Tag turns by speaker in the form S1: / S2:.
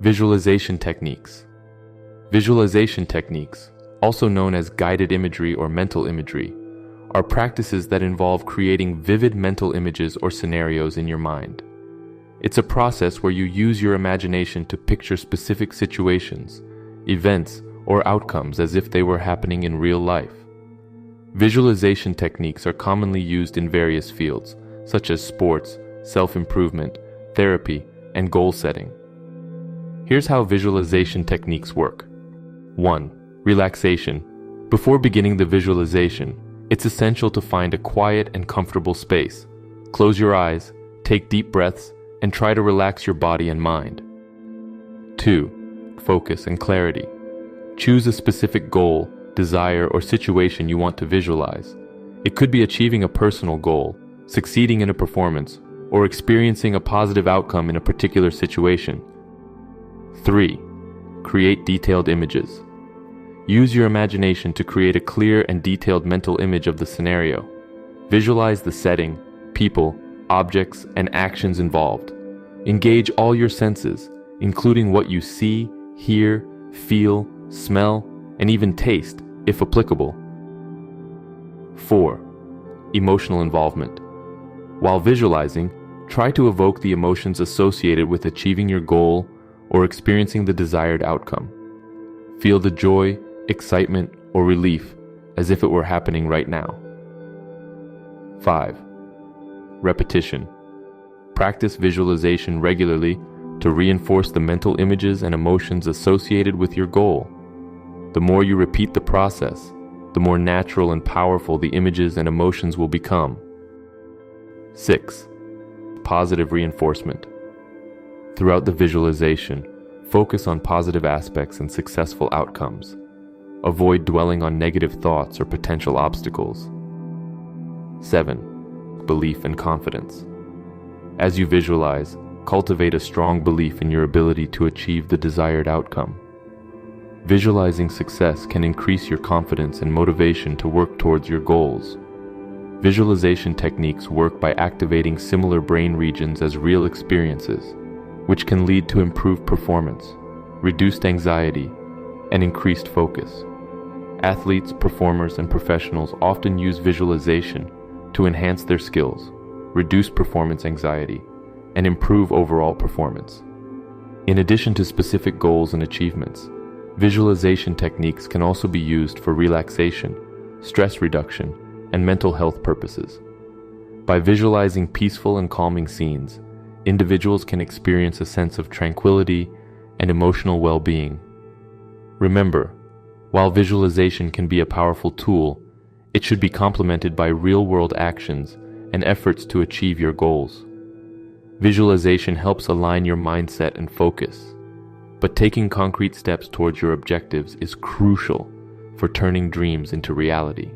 S1: Visualization techniques. Visualization techniques, also known as guided imagery or mental imagery, are practices that involve creating vivid mental images or scenarios in your mind. It's a process where you use your imagination to picture specific situations, events, or outcomes as if they were happening in real life. Visualization techniques are commonly used in various fields, such as sports, self-improvement, therapy, and goal setting. Here's how visualization techniques work. 1. Relaxation. Before beginning the visualization, it's essential to find a quiet and comfortable space. Close your eyes, take deep breaths, and try to relax your body and mind. 2. Focus and clarity. Choose a specific goal, desire, or situation you want to visualize. It could be achieving a personal goal, succeeding in a performance, or experiencing a positive outcome in a particular situation. 3. Create detailed images. Use your imagination to create a clear and detailed mental image of the scenario. Visualize the setting, people, objects, and actions involved. Engage all your senses, including what you see, hear, feel, smell, and even taste, if applicable. 4. Emotional involvement. While visualizing, try to evoke the emotions associated with achieving your goal or experiencing the desired outcome. Feel the joy, excitement, or relief as if it were happening right now. 5. Repetition. Practice visualization regularly to reinforce the mental images and emotions associated with your goal. The more you repeat the process, the more natural and powerful the images and emotions will become. 6. Positive reinforcement. Throughout the visualization, focus on positive aspects and successful outcomes. Avoid dwelling on negative thoughts or potential obstacles. 7. Belief and confidence. As you visualize, cultivate a strong belief in your ability to achieve the desired outcome. Visualizing success can increase your confidence and motivation to work towards your goals. Visualization techniques work by activating similar brain regions as real experiences, which can lead to improved performance, reduced anxiety, and increased focus. Athletes, performers, and professionals often use visualization to enhance their skills, reduce performance anxiety, and improve overall performance. In addition to specific goals and achievements, visualization techniques can also be used for relaxation, stress reduction, and mental health purposes. By visualizing peaceful and calming scenes, individuals can experience a sense of tranquility and emotional well-being. Remember, while visualization can be a powerful tool, it should be complemented by real-world actions and efforts to achieve your goals. Visualization helps align your mindset and focus, but taking concrete steps towards your objectives is crucial for turning dreams into reality.